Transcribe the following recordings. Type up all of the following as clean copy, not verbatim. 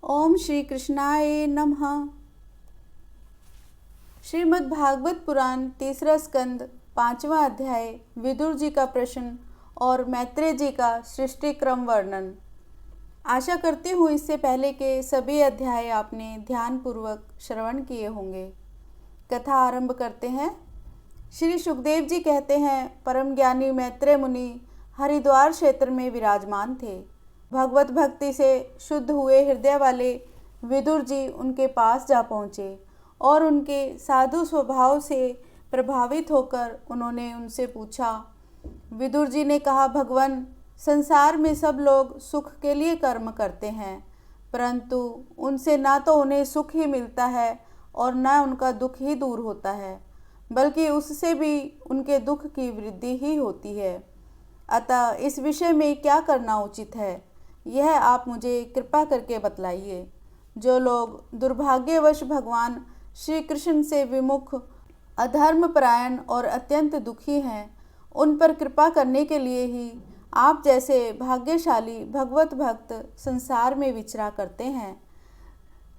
ओम श्री कृष्णाय नमः। श्रीमद् भागवत पुराण तीसरा स्कंद पांचवा अध्याय विदुर जी का प्रश्न और मैत्रेय जी का सृष्टि क्रम वर्णन। आशा करती हूँ इससे पहले के सभी अध्याय आपने ध्यानपूर्वक श्रवण किए होंगे। कथा आरंभ करते हैं। श्री सुखदेव जी कहते हैं, परम ज्ञानी मैत्रेय मुनि हरिद्वार क्षेत्र में विराजमान थे। भगवत भक्ति से शुद्ध हुए हृदय वाले विदुर जी उनके पास जा पहुँचे और उनके साधु स्वभाव से प्रभावित होकर उन्होंने उनसे पूछा। विदुर जी ने कहा, भगवान, संसार में सब लोग सुख के लिए कर्म करते हैं, परंतु उनसे ना तो उन्हें सुख ही मिलता है और न उनका दुख ही दूर होता है, बल्कि उससे भी उनके दुख की वृद्धि ही होती है। अतः इस विषय में क्या करना उचित है, यह आप मुझे कृपा करके बतलाइए। जो लोग दुर्भाग्यवश भगवान श्री कृष्ण से विमुख, अधर्मपरायण और अत्यंत दुखी हैं, उन पर कृपा करने के लिए ही आप जैसे भाग्यशाली भगवत भक्त संसार में विचरा करते हैं।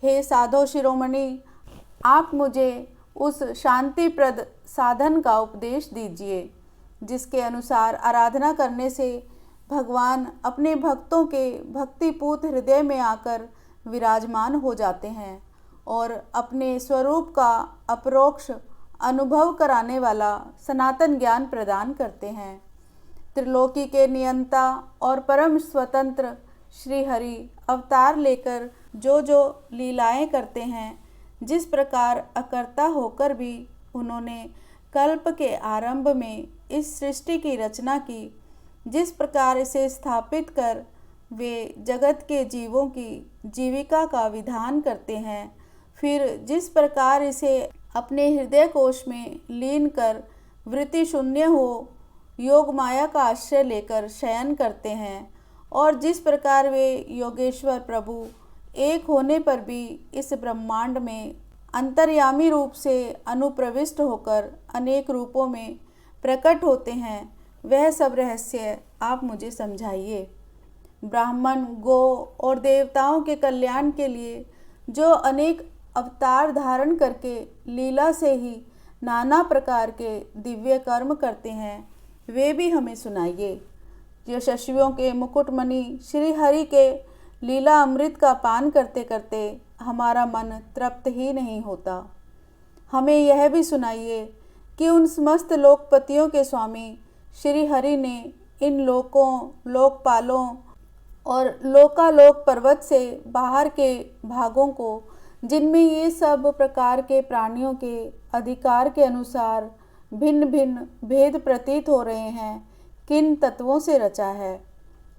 हे साधो शिरोमणि, आप मुझे उस शांतिप्रद साधन का उपदेश दीजिए जिसके अनुसार आराधना करने से भगवान अपने भक्तों के भक्तिपूत हृदय में आकर विराजमान हो जाते हैं और अपने स्वरूप का अपरोक्ष अनुभव कराने वाला सनातन ज्ञान प्रदान करते हैं। त्रिलोकी के नियंता और परम स्वतंत्र श्री हरि अवतार लेकर जो जो लीलाएं करते हैं, जिस प्रकार अकर्ता होकर भी उन्होंने कल्प के आरंभ में इस सृष्टि की रचना की, जिस प्रकार इसे स्थापित कर वे जगत के जीवों की जीविका का विधान करते हैं, फिर जिस प्रकार इसे अपने हृदय कोश में लीन कर वृत्ति शून्य हो योग माया का आश्रय लेकर शयन करते हैं, और जिस प्रकार वे योगेश्वर प्रभु एक होने पर भी इस ब्रह्मांड में अंतर्यामी रूप से अनुप्रविष्ट होकर अनेक रूपों में प्रकट होते हैं, वह सब रहस्य आप मुझे समझाइए। ब्राह्मण, गो और देवताओं के कल्याण के लिए जो अनेक अवतार धारण करके लीला से ही नाना प्रकार के दिव्य कर्म करते हैं, वे भी हमें सुनाइए। यशस्वियों के मुकुटमणि श्री हरि के लीला अमृत का पान करते करते हमारा मन तृप्त ही नहीं होता। हमें यह भी सुनाइए कि उन समस्त लोकपतियों के स्वामी श्री हरि ने इन लोकों, लोकपालों और लोकालोक पर्वत से बाहर के भागों को, जिनमें ये सब प्रकार के प्राणियों के अधिकार के अनुसार भिन्न भिन्न भेद प्रतीत हो रहे हैं, किन तत्वों से रचा है।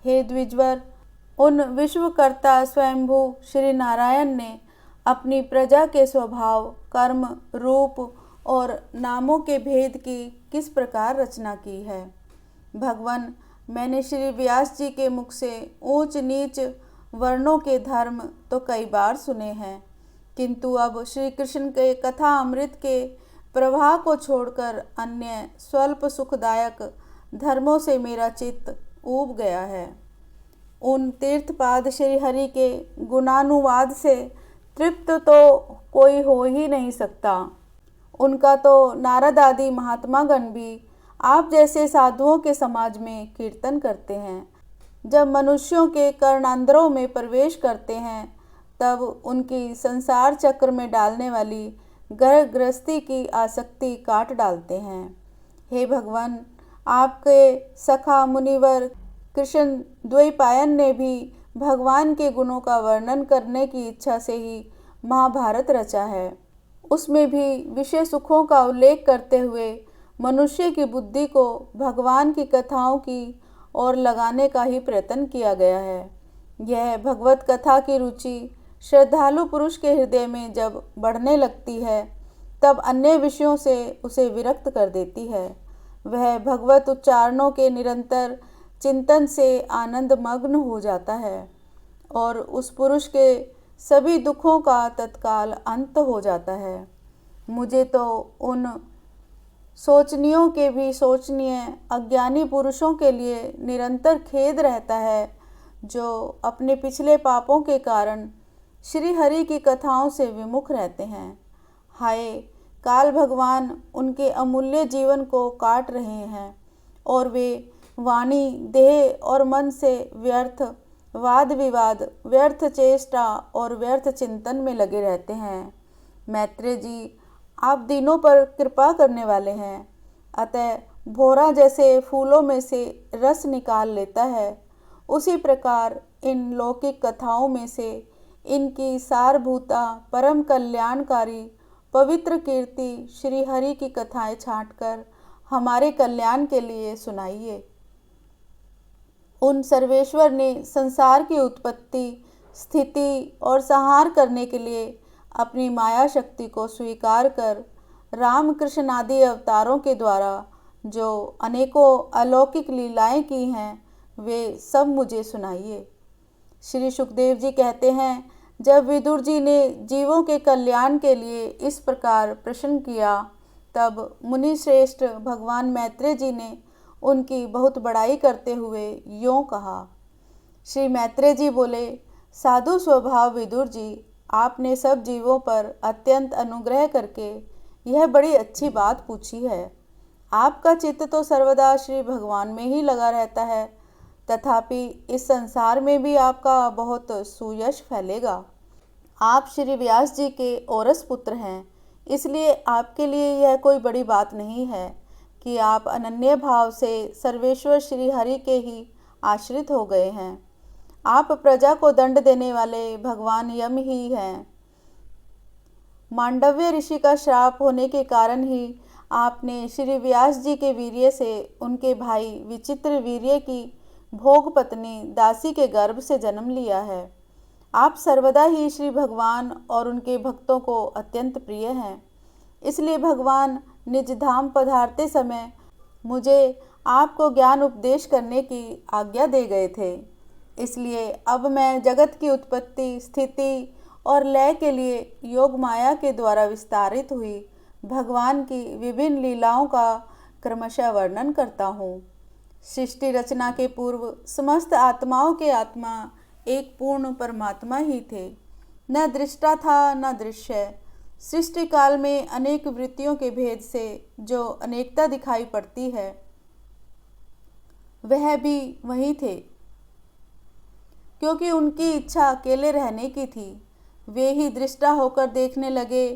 हे द्विजवर, उन विश्वकर्ता स्वयंभू श्री नारायण ने अपनी प्रजा के स्वभाव, कर्म, रूप और नामों के भेद की किस प्रकार रचना की है। भगवान, मैंने श्री व्यास जी के मुख से ऊंच नीच वर्णों के धर्म तो कई बार सुने हैं, किंतु अब श्री कृष्ण के कथा अमृत के प्रवाह को छोड़कर अन्य स्वल्प सुखदायक धर्मों से मेरा चित्त ऊब गया है। उन तीर्थपाद श्री हरि के गुणानुवाद से तृप्त तो कोई हो ही नहीं सकता। उनका तो नारद आदि महात्मागण भी आप जैसे साधुओं के समाज में कीर्तन करते हैं। जब मनुष्यों के कर्णांतरों में प्रवेश करते हैं, तब उनकी संसार चक्र में डालने वाली घर गृहस्थी की आसक्ति काट डालते हैं। हे भगवान, आपके सखा मुनिवर कृष्ण द्वैपायन ने भी भगवान के गुणों का वर्णन करने की इच्छा से ही महाभारत रचा है। उसमें भी विषय सुखों का उल्लेख करते हुए मनुष्य की बुद्धि को भगवान की कथाओं की ओर लगाने का ही प्रयत्न किया गया है। यह भगवत कथा की रुचि श्रद्धालु पुरुष के हृदय में जब बढ़ने लगती है, तब अन्य विषयों से उसे विरक्त कर देती है। वह भगवत उच्चारणों के निरंतर चिंतन से आनंद मग्न हो जाता है और उस पुरुष के सभी दुखों का तत्काल अंत हो जाता है। मुझे तो उन सोचनियों के भी सोचनीय अज्ञानी पुरुषों के लिए निरंतर खेद रहता है, जो अपने पिछले पापों के कारण श्री हरि की कथाओं से विमुख रहते हैं। हाय, काल भगवान उनके अमूल्य जीवन को काट रहे हैं और वे वाणी, देह और मन से व्यर्थ वाद विवाद, व्यर्थ चेष्टा और व्यर्थ चिंतन में लगे रहते हैं। मैत्रेय जी, आप दीनों पर कृपा करने वाले हैं, अतः भौरा जैसे फूलों में से रस निकाल लेता है, उसी प्रकार इन लौकिक कथाओं में से इनकी सारभूता परम कल्याणकारी पवित्र कीर्ति श्री हरि की कथाएं छांटकर हमारे कल्याण के लिए सुनाइए। उन सर्वेश्वर ने संसार की उत्पत्ति, स्थिति और संहार करने के लिए अपनी माया शक्ति को स्वीकार कर राम कृष्ण आदि अवतारों के द्वारा जो अनेकों अलौकिक लीलाएं की हैं, वे सब मुझे सुनाइए। श्री सुखदेव जी कहते हैं, जब विदुर जी ने जीवों के कल्याण के लिए इस प्रकार प्रश्न किया, तब मुनि श्रेष्ठ भगवान मैत्रेय जी ने उनकी बहुत बड़ाई करते हुए यों कहा। श्री मैत्रेय जी बोले, साधु स्वभाव विदुर जी, आपने सब जीवों पर अत्यंत अनुग्रह करके यह बड़ी अच्छी बात पूछी है। आपका चित्त तो सर्वदा श्री भगवान में ही लगा रहता है, तथापि इस संसार में भी आपका बहुत सुयश फैलेगा। आप श्री व्यास जी के औरस पुत्र हैं, इसलिए आपके लिए यह कोई बड़ी बात नहीं है कि आप अनन्य भाव से सर्वेश्वर श्री हरि के ही आश्रित हो गए हैं। आप प्रजा को दंड देने वाले भगवान यम ही हैं। मांडव्य ऋषि का श्राप होने के कारण ही आपने श्री व्यास जी के वीर्य से उनके भाई विचित्र वीर्य की भोग पत्नी दासी के गर्भ से जन्म लिया है। आप सर्वदा ही श्री भगवान और उनके भक्तों को अत्यंत प्रिय हैं, इसलिए भगवान निज धाम पधारते समय मुझे आपको ज्ञान उपदेश करने की आज्ञा दे गए थे। इसलिए अब मैं जगत की उत्पत्ति, स्थिति और लय के लिए योग माया के द्वारा विस्तारित हुई भगवान की विभिन्न लीलाओं का क्रमशः वर्णन करता हूँ। सृष्टि रचना के पूर्व समस्त आत्माओं के आत्मा एक पूर्ण परमात्मा ही थे, न दृष्टा था न दृश्य। सृष्टि काल में अनेक वृत्तियों के भेद से जो अनेकता दिखाई पड़ती है, वह भी वही थे, क्योंकि उनकी इच्छा अकेले रहने की थी। वे ही दृष्टा होकर देखने लगे,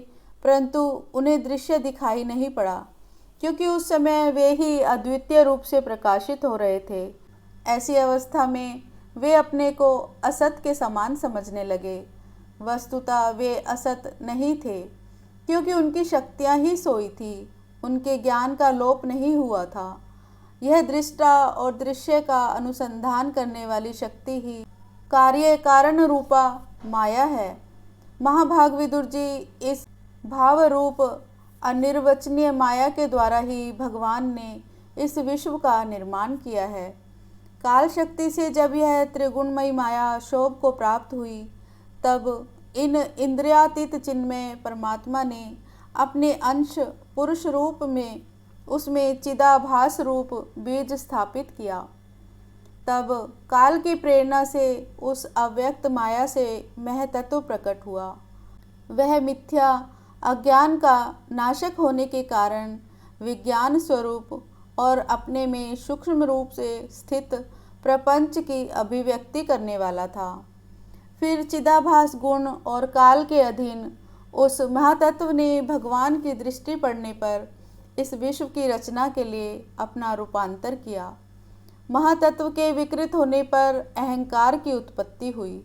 परंतु उन्हें दृश्य दिखाई नहीं पड़ा, क्योंकि उस समय वे ही अद्वितीय रूप से प्रकाशित हो रहे थे। ऐसी अवस्था में वे अपने को असत के समान समझने लगे। वस्तुतः वे असत नहीं थे, क्योंकि उनकी शक्तियाँ ही सोई थी, उनके ज्ञान का लोप नहीं हुआ था। यह दृष्टा और दृश्य का अनुसंधान करने वाली शक्ति ही कार्य कारण रूपा माया है। महाभाग विदुर जी, इस भाव रूप अनिर्वचनीय माया के द्वारा ही भगवान ने इस विश्व का निर्माण किया है। काल शक्ति से जब यह त्रिगुणमयी माया शोभ को प्राप्त हुई, तब इन इंद्रियातीत चिन्मय परमात्मा ने अपने अंश पुरुष रूप में उसमें चिदाभास रूप बीज स्थापित किया। तब काल की प्रेरणा से उस अव्यक्त माया से महतत्व प्रकट हुआ। वह मिथ्या अज्ञान का नाशक होने के कारण विज्ञान स्वरूप और अपने में सूक्ष्म रूप से स्थित प्रपंच की अभिव्यक्ति करने वाला था। फिर चिदाभास गुण और काल के अधीन उस महातत्व ने भगवान की दृष्टि पड़ने पर इस विश्व की रचना के लिए अपना रूपांतर किया। महातत्व के विकृत होने पर अहंकार की उत्पत्ति हुई,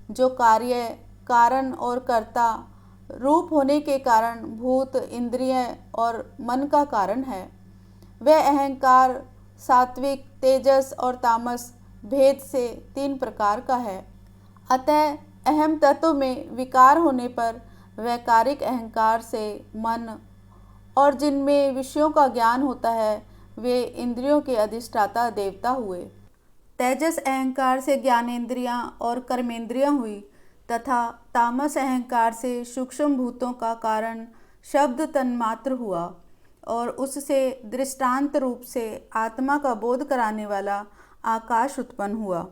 जो कार्य, कारण और कर्ता रूप होने के कारण भूत, इंद्रिय और मन का कारण है। वह अहंकार सात्विक, तेजस और तामस भेद से 3 प्रकार का है। अतः अहम तत्व में विकार होने पर वैकारिक अहंकार से मन और जिनमें विषयों का ज्ञान होता है, वे इंद्रियों के अधिष्ठाता देवता हुए। तेजस अहंकार से ज्ञानेंद्रियां और कर्मेंद्रियां हुई तथा तामस अहंकार से सूक्ष्म भूतों का कारण शब्द तन्मात्र हुआ और उससे दृष्टांत रूप से आत्मा का बोध कराने वाला आकाश उत्पन्न हुआ।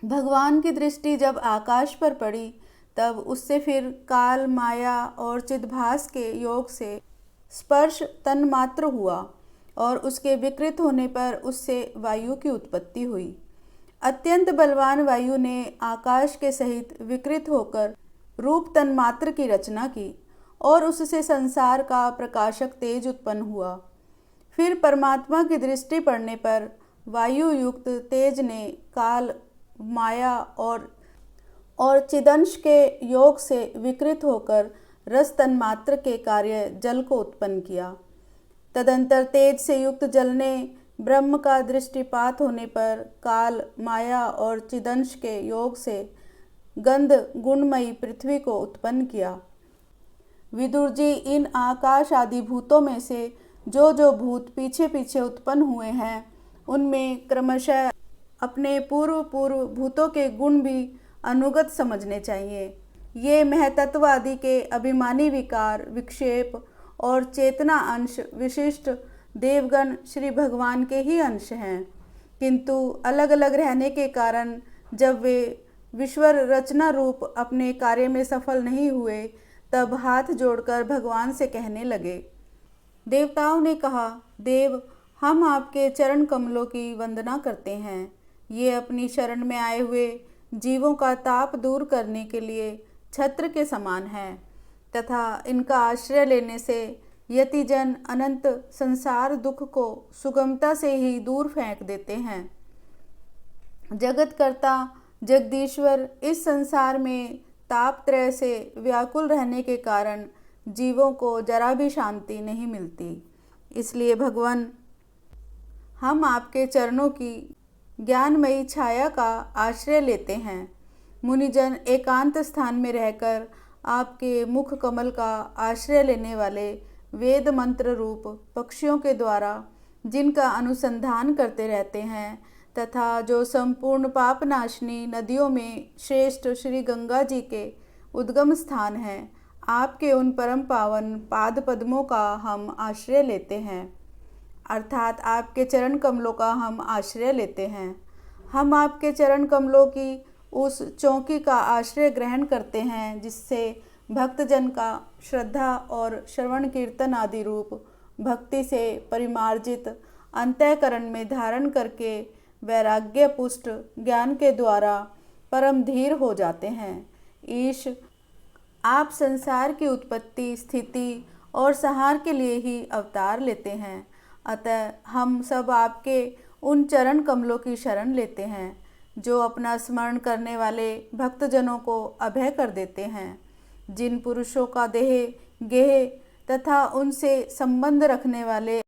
भगवान की दृष्टि जब आकाश पर पड़ी तब उससे फिर काल, माया और चिद्भास के योग से स्पर्श तन्मात्र हुआ और उसके विकृत होने पर उससे वायु की उत्पत्ति हुई। अत्यंत बलवान वायु ने आकाश के सहित विकृत होकर रूप तन्मात्र की रचना की और उससे संसार का प्रकाशक तेज उत्पन्न हुआ। फिर परमात्मा की दृष्टि पड़ने पर वायु युक्त तेज ने काल, माया और चिदंश के योग से विकृत होकर रस तन्मात्र के कार्य जल को उत्पन्न किया। तदंतर तेज से युक्त जल ने ब्रह्म का दृष्टिपात होने पर काल, माया और चिदंश के योग से गंध गुणमयी पृथ्वी को उत्पन्न किया। विदुर जी, इन आकाश आदि भूतों में से जो जो भूत पीछे पीछे उत्पन्न हुए हैं उनमें क्रमशः अपने पूर्व पूर्व भूतों के गुण भी अनुगत समझने चाहिए। ये महतत्व आदि के अभिमानी विकार, विक्षेप और चेतना अंश विशिष्ट देवगण श्री भगवान के ही अंश हैं, किंतु अलग अलग रहने के कारण जब वे विश्वर रचना रूप अपने कार्य में सफल नहीं हुए तब हाथ जोड़कर भगवान से कहने लगे। देवताओं ने कहा, देव, हम आपके चरण कमलों की वंदना करते हैं। ये अपनी शरण में आए हुए जीवों का ताप दूर करने के लिए छत्र के समान है तथा इनका आश्रय लेने से यतिजन अनंत संसार दुख को सुगमता से ही दूर फेंक देते हैं। जगतकर्ता जगदीश्वर इस संसार में तापत्रय से व्याकुल रहने के कारण जीवों को जरा भी शांति नहीं मिलती। इसलिए भगवान, हम आपके चरणों की ज्ञानमयी छाया का आश्रय लेते हैं। मुनिजन एकांत स्थान में रहकर आपके मुख कमल का आश्रय लेने वाले वेद मंत्र रूप पक्षियों के द्वारा जिनका अनुसंधान करते रहते हैं तथा जो संपूर्ण पापनाशिनी नदियों में श्रेष्ठ श्री गंगा जी के उद्गम स्थान है, आपके उन परम पावन पाद पद्मों का हम आश्रय लेते हैं, अर्थात आपके चरण कमलों का हम आश्रय लेते हैं। हम आपके चरण कमलों की उस चौकी का आश्रय ग्रहण करते हैं जिससे भक्तजन का श्रद्धा और श्रवण कीर्तन आदि रूप भक्ति से परिमार्जित अंतःकरण में धारण करके वैराग्य पुष्ट ज्ञान के द्वारा परम धीर हो जाते हैं। ईश, आप संसार की उत्पत्ति, स्थिति और संहार के लिए ही अवतार लेते हैं, अतः हम सब आपके उन चरण कमलों की शरण लेते हैं जो अपना स्मरण करने वाले भक्तजनों को अभय कर देते हैं। जिन पुरुषों का देह गेह तथा उनसे संबंध रखने वाले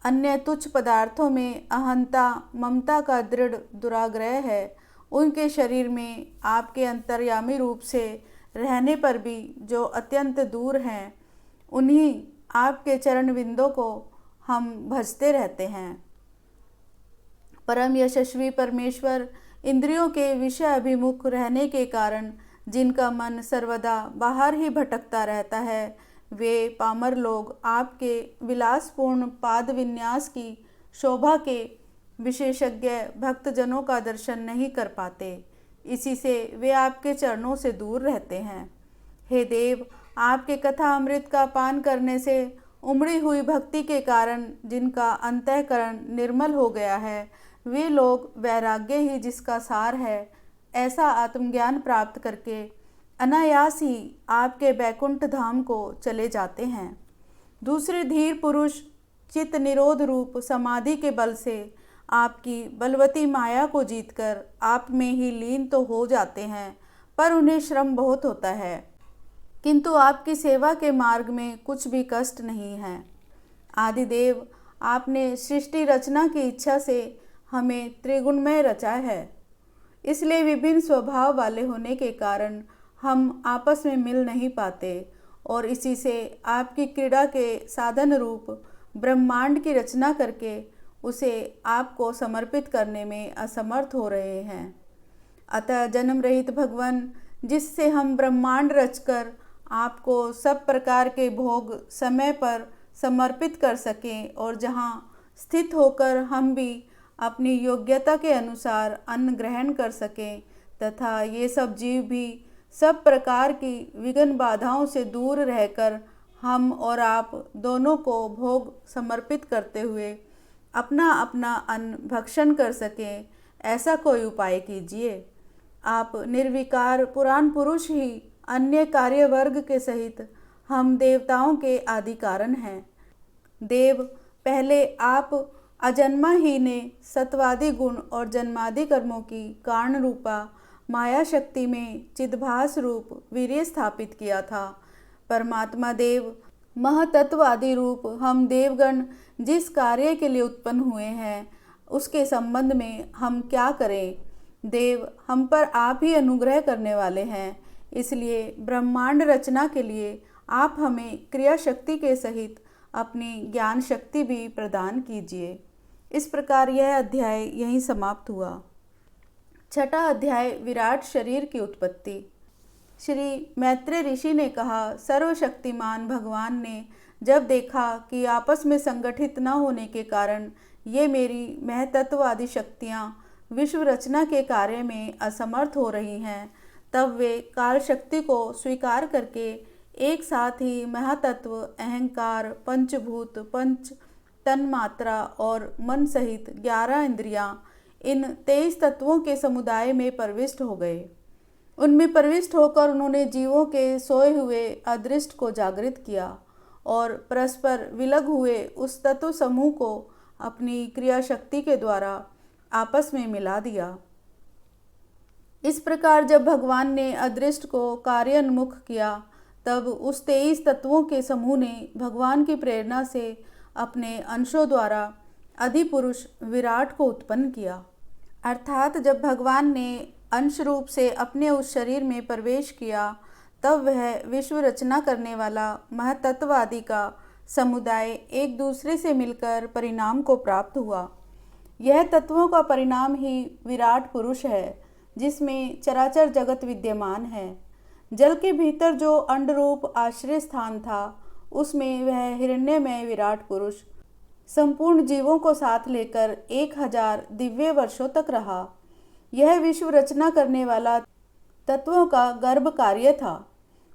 अन्य तुच्छ पदार्थों में अहंता ममता का दृढ़ दुराग्रह है, उनके शरीर में आपके अंतर्यामी रूप से रहने पर भी जो अत्यंत दूर हैं, उन्हीं आपके चरण बिंदों को हम भजते रहते हैं। परम यशस्वी परमेश्वर इंद्रियों के विषय अभिमुख रहने के कारण जिनका मन सर्वदा बाहर ही भटकता रहता है, वे पामर लोग आपके विलासपूर्ण पाद विन्यास की शोभा के विशेषज्ञ भक्तजनों का दर्शन नहीं कर पाते। इसी से वे आपके चरणों से दूर रहते हैं। हे देव, आपके कथा अमृत का पान करने से उमड़ी हुई भक्ति के कारण जिनका अंतःकरण निर्मल हो गया है, वे लोग वैराग्य ही जिसका सार है, ऐसा आत्मज्ञान प्राप्त करके अनायास ही आपके बैकुंठ धाम को चले जाते हैं। दूसरे धीर पुरुष चित्त निरोध रूप समाधि के बल से आपकी बलवती माया को जीतकर आप में ही लीन तो हो जाते हैं, पर उन्हें श्रम बहुत होता है, किंतु आपकी सेवा के मार्ग में कुछ भी कष्ट नहीं है। आदिदेव, आपने सृष्टि रचना की इच्छा से हमें त्रिगुणमय रचा है, इसलिए विभिन्न स्वभाव वाले होने के कारण हम आपस में मिल नहीं पाते और इसी से आपकी क्रीड़ा के साधन रूप ब्रह्मांड की रचना करके उसे आपको समर्पित करने में असमर्थ हो रहे हैं। अतः जन्म रहित भगवान, जिससे हम ब्रह्मांड रचकर आपको सब प्रकार के भोग समय पर समर्पित कर सकें और जहाँ स्थित होकर हम भी अपनी योग्यता के अनुसार अन्न ग्रहण कर सकें, तथा ये सब जीव भी सब प्रकार की विघ्न बाधाओं से दूर रहकर हम और आप दोनों को भोग समर्पित करते हुए अपना अपना अन्न भक्षण कर सकें, ऐसा कोई उपाय कीजिए। आप निर्विकार पुराण पुरुष ही अन्य कार्य वर्ग के सहित हम देवताओं के आदि कारण हैं। देव, पहले आप अजन्मा ही ने सत्वादि गुण और जन्मादि कर्मों की कारण रूपा माया शक्ति में चिद्भास रूप वीर्य स्थापित किया था। परमात्मा देव महतत्वादि रूप हम देवगण जिस कार्य के लिए उत्पन्न हुए हैं उसके संबंध में हम क्या करें। देव, हम पर आप ही अनुग्रह करने वाले हैं, इसलिए ब्रह्मांड रचना के लिए आप हमें क्रिया शक्ति के सहित अपनी ज्ञान शक्ति भी प्रदान कीजिए। इस प्रकार यह अध्याय यहीं समाप्त हुआ। छठा अध्याय, विराट शरीर की उत्पत्ति। श्री मैत्रेय ऋषि ने कहा, सर्वशक्तिमान भगवान ने जब देखा कि आपस में संगठित न होने के कारण ये मेरी महतत्ववादी शक्तियाँ विश्व रचना के कार्य में असमर्थ हो रही हैं, तब वे काल शक्ति को स्वीकार करके एक साथ ही महातत्व, अहंकार, पंचभूत, पंच तन्मात्रा और मन सहित 11 इंद्रियां, इन 23 तत्वों के समुदाय में प्रविष्ट हो गए। उनमें प्रविष्ट होकर उन्होंने जीवों के सोए हुए अदृष्ट को जागृत किया और परस्पर विलग हुए उस तत्व समूह को अपनी क्रिया शक्ति के द्वारा आपस में मिला दिया। इस प्रकार जब भगवान ने अदृष्ट को कार्योन्मुख किया, तब उस 23 तत्वों के समूह ने भगवान की प्रेरणा से अपने अंशों द्वारा अधिपुरुष विराट को उत्पन्न किया। अर्थात जब भगवान ने अंश रूप से अपने उस शरीर में प्रवेश किया, तब वह विश्व रचना करने वाला महतत्वादि का समुदाय एक दूसरे से मिलकर परिणाम को प्राप्त हुआ। यह तत्वों का परिणाम ही विराट पुरुष है, जिसमें चराचर जगत विद्यमान है। जल के भीतर जो अंड रूप आश्रय स्थान था, उसमें वह हिरण्यमय विराट पुरुष संपूर्ण जीवों को साथ लेकर 1000 दिव्य वर्षों तक रहा। यह विश्व रचना करने वाला तत्वों का गर्भ कार्य था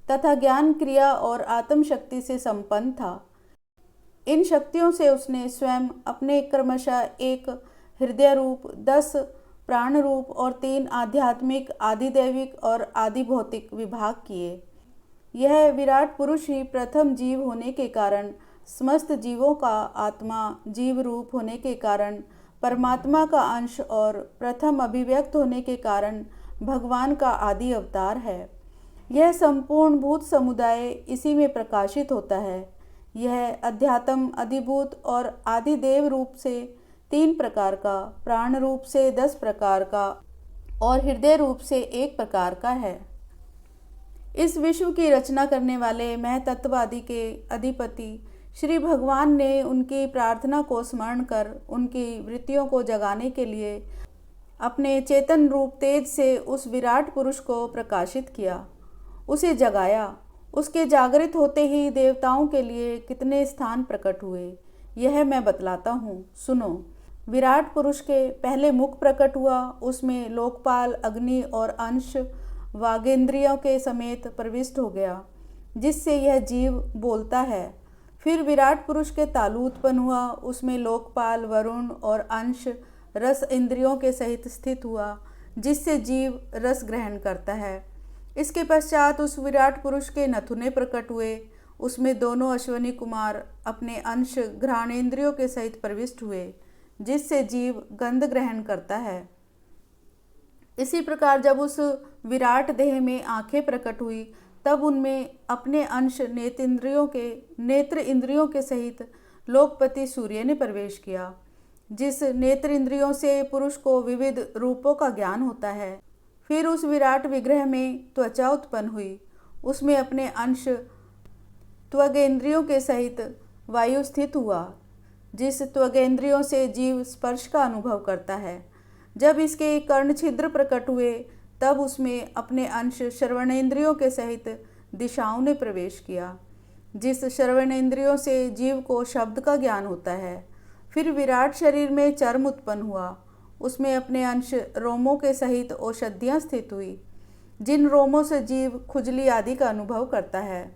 तथा ज्ञान, क्रिया और आत्म शक्ति से संपन्न था। इन शक्तियों से उसने स्वयं अपने क्रमशः एक हृदय रूप, 10 प्राण रूप और 3 आध्यात्मिक, आदिदैविक और आदि भौतिक विभाग किए। यह विराट पुरुष ही प्रथम जीव होने के कारण, समस्त जीवों का आत्मा जीव रूप होने के कारण, परमात्मा का अंश और प्रथम अभिव्यक्त होने के कारण भगवान का आदि अवतार है। यह संपूर्ण भूत समुदाय इसी में प्रकाशित होता है। यह अध्यात्म, अधिभूत और आदिदेव रूप से 3 प्रकार का, प्राण रूप से 10 प्रकार का और हृदय रूप से 1 प्रकार का है। इस विश्व की रचना करने वाले महतत्ववादी के अधिपति श्री भगवान ने उनकी प्रार्थना को स्मरण कर उनकी वृत्तियों को जगाने के लिए अपने चेतन रूप तेज से उस विराट पुरुष को प्रकाशित किया, उसे जगाया। उसके जागृत होते ही देवताओं के लिए कितने स्थान प्रकट हुए, यह मैं बतलाता हूँ, सुनो। विराट पुरुष के पहले मुख प्रकट हुआ, उसमें लोकपाल, अग्नि और अंश वागेंद्रियों के समेत प्रविष्ट हो गया, जिससे यह जीव बोलता है। फिर विराट पुरुष के तालु उत्पन्न हुआ, उसमें लोकपाल, वरुण और अंश रस इंद्रियों के सहित स्थित हुआ, जिससे जीव रस ग्रहण करता है। इसके पश्चात उस विराट पुरुष के नथुने प्रकट हुए, उसमें दोनों अश्वनी कुमार अपने अंश घ्राणेन्द्रियों के सहित प्रविष्ट हुए, जिससे जीव गंध ग्रहण करता है। इसी प्रकार जब उस विराट देह में आंखें प्रकट हुई, तब उनमें अपने अंश नेत्र इंद्रियों के सहित लोकपति सूर्य ने प्रवेश किया, जिस नेत्र इंद्रियों से पुरुष को विविध रूपों का ज्ञान होता है। फिर उस विराट विग्रह में त्वचा उत्पन्न हुई, उसमें अपने अंश त्वगेंद्रियों के सहित वायु स्थित हुआ, जिस त्वगेंद्रियों से जीव स्पर्श का अनुभव करता है। जब इसके कर्ण छिद्र प्रकट हुए, तब उसमें अपने अंश श्रवणेन्द्रियों के सहित दिशाओं ने प्रवेश किया, जिस श्रवणेन्द्रियों से जीव को शब्द का ज्ञान होता है। फिर विराट शरीर में चर्म उत्पन्न हुआ, उसमें अपने अंश रोमों के सहित औषधियाँ स्थित हुई, जिन रोमों से जीव खुजली आदि का अनुभव करता है।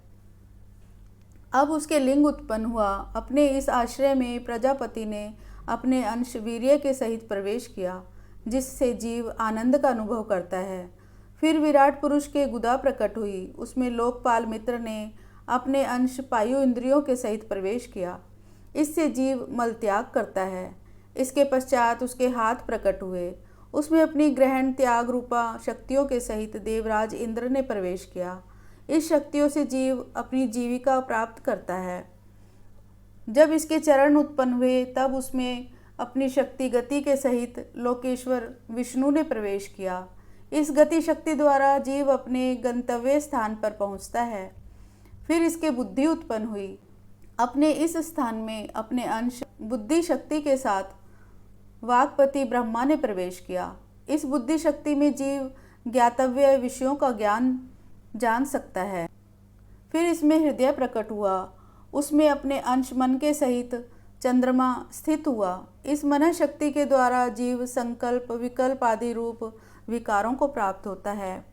अब उसके लिंग उत्पन्न हुआ। अपने इस आश्रय में प्रजापति ने अपने अंश वीर्य के सहित प्रवेश किया, जिससे जीव आनंद का अनुभव करता है। फिर विराट पुरुष के गुदा प्रकट हुई। उसमें लोकपाल मित्र ने अपने अंश पायु इंद्रियों के सहित प्रवेश किया। इससे जीव मल त्याग करता है। इसके पश्चात उसके हाथ प्रकट हुए। उसमें अपनी ग्रहण त्याग रूपा शक्तियों के सहित देवराज इंद्र ने प्रवेश किया। इस शक्तियों से जीव अपनी जीविका प्राप्त करता है। जब इसके चरण उत्पन्न हुए तब उसमें अपनी शक्ति गति के सहित लोकेश्वर विष्णु ने प्रवेश किया। इस गति शक्ति द्वारा जीव अपने गंतव्य स्थान पर पहुंचता है। फिर इसके बुद्धि उत्पन्न हुई। अपने इस स्थान में अपने अंश बुद्धि शक्ति के साथ वाक्पति ब्रह्मा ने प्रवेश किया। इस बुद्धि शक्ति में जीव ज्ञातव्य विषयों का ज्ञान जान सकता है। फिर इसमें हृदय प्रकट हुआ। उसमें अपने अंश मन के सहित चंद्रमा स्थित हुआ। इस मन शक्ति के द्वारा जीव संकल्प विकल्प आदि रूप विकारों को प्राप्त होता है।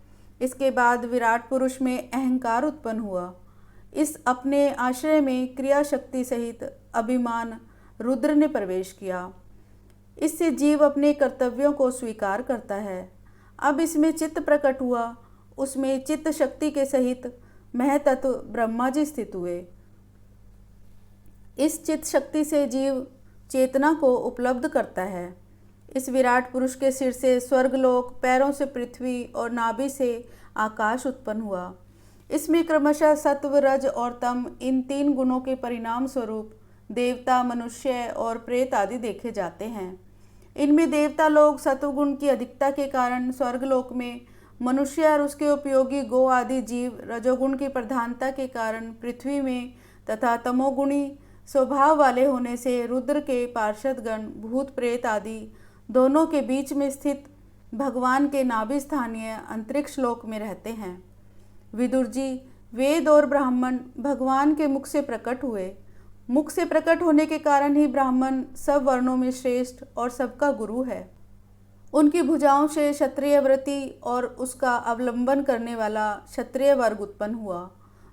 इसके बाद विराट पुरुष में अहंकार उत्पन्न हुआ। इस अपने आश्रय में क्रिया शक्ति सहित अभिमान रुद्र ने प्रवेश किया। इससे जीव अपने कर्तव्यों को स्वीकार करता है। अब इसमें चित्त प्रकट हुआ। उसमें चित्त शक्ति के सहित महतत्व ब्रह्मा जी स्थित हुए। इस चित्त शक्ति से जीव चेतना को उपलब्ध करता है। इस विराट पुरुष के सिर से स्वर्गलोक, पैरों से पृथ्वी और नाभि से आकाश उत्पन्न हुआ। इसमें क्रमशः सत्व, रज और तम इन 3 गुणों के परिणाम स्वरूप देवता, मनुष्य और प्रेत आदि देखे जाते हैं। इनमें देवता लोग सत्वगुण की अधिकता के कारण स्वर्गलोक में, मनुष्य और उसके उपयोगी गो आदि जीव रजोगुण की प्रधानता के कारण पृथ्वी में तथा तमोगुणी स्वभाव वाले होने से रुद्र के पार्षदगण, भूत प्रेत आदि दोनों के बीच में स्थित भगवान के नाभि स्थानीय अंतरिक्ष लोक में रहते हैं। विदुर जी, वेद और ब्राह्मण भगवान के मुख से प्रकट हुए। मुख से प्रकट होने के कारण ही ब्राह्मण सब वर्णों में श्रेष्ठ और सबका गुरु है। उनकी भुजाओं से क्षत्रिय व्रति और उसका अवलंबन करने वाला क्षत्रिय वर्ग उत्पन्न हुआ,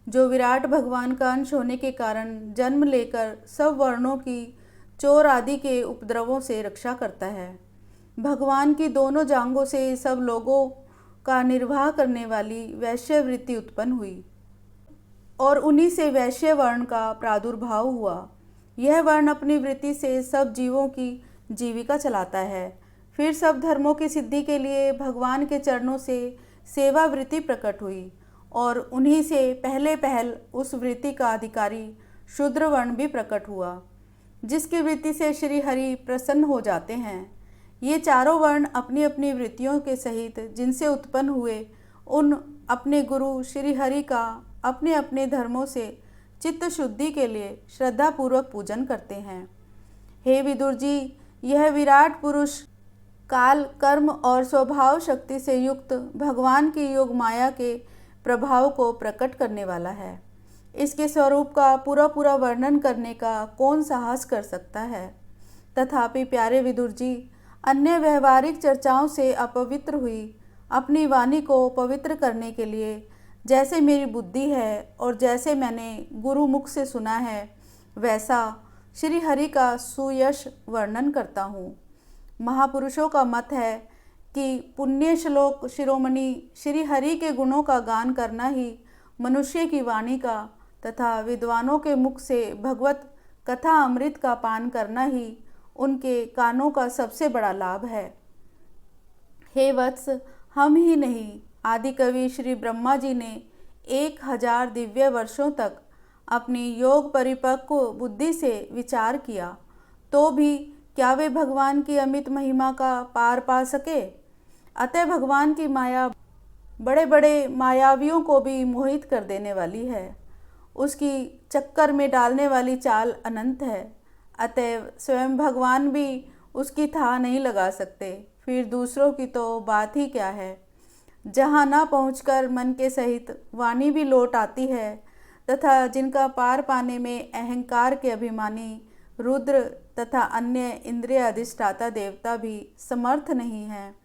जो विराट भगवान का अंश होने के कारण जन्म लेकर सब वर्णों की चोर आदि के उपद्रवों से रक्षा करता है। भगवान की दोनों जांघों से सब लोगों का निर्वाह करने वाली वैश्य वृत्ति उत्पन्न हुई और उन्हीं से वैश्य वर्ण का प्रादुर्भाव हुआ। यह वर्ण अपनी वृत्ति से सब जीवों की जीविका चलाता है। फिर सब धर्मों की सिद्धि के लिए भगवान के चरणों से सेवा वृत्ति प्रकट हुई और उन्हीं से पहले पहल उस वृत्ति का अधिकारी शूद्र वर्ण भी प्रकट हुआ, जिसकी वृत्ति से श्री हरि प्रसन्न हो जाते हैं। ये चारों वर्ण अपनी अपनी वृत्तियों के सहित जिनसे उत्पन्न हुए, उन अपने गुरु श्री हरि का अपने अपने धर्मों से चित्त शुद्धि के लिए श्रद्धापूर्वक पूजन करते हैं। हे विदुर जी, यह विराट पुरुष काल, कर्म और स्वभाव शक्ति से युक्त भगवान की योग माया के प्रभाव को प्रकट करने वाला है। इसके स्वरूप का पूरा पूरा वर्णन करने का कौन साहस कर सकता है। तथापि प्यारे विदुर जी, अन्य व्यवहारिक चर्चाओं से अपवित्र हुई अपनी वाणी को पवित्र करने के लिए जैसे मेरी बुद्धि है और जैसे मैंने गुरु मुख से सुना है, वैसा श्री हरि का सुयश वर्णन करता हूँ। महापुरुषों का मत है कि पुण्य श्लोक शिरोमणि श्री हरि के गुणों का गान करना ही मनुष्य की वाणी का तथा विद्वानों के मुख से भगवत कथा अमृत का पान करना ही उनके कानों का सबसे बड़ा लाभ है। हे वत्स, हम ही नहीं, आदि कवि श्री ब्रह्मा जी ने 1000 दिव्य वर्षों तक अपनी योग परिपक्व बुद्धि से विचार किया, तो भी क्या वे भगवान की अमित महिमा का पार पा सके। अतः भगवान की माया बड़े बड़े मायावियों को भी मोहित कर देने वाली है। उसकी चक्कर में डालने वाली चाल अनंत है। अतएव स्वयं भगवान भी उसकी था नहीं लगा सकते, फिर दूसरों की तो बात ही क्या है। जहाँ न पहुँचकर मन के सहित वाणी भी लौट आती है तथा जिनका पार पाने में अहंकार के अभिमानी रुद्र तथा अन्य इंद्रिय अधिष्ठाता देवता भी समर्थ नहीं हैं,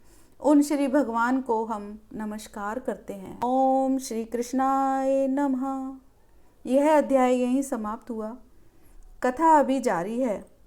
उन श्री भगवान को हम नमस्कार करते हैं। ओम श्री कृष्णाय नमः। यह अध्याय यहीं समाप्त हुआ। कथा अभी जारी है।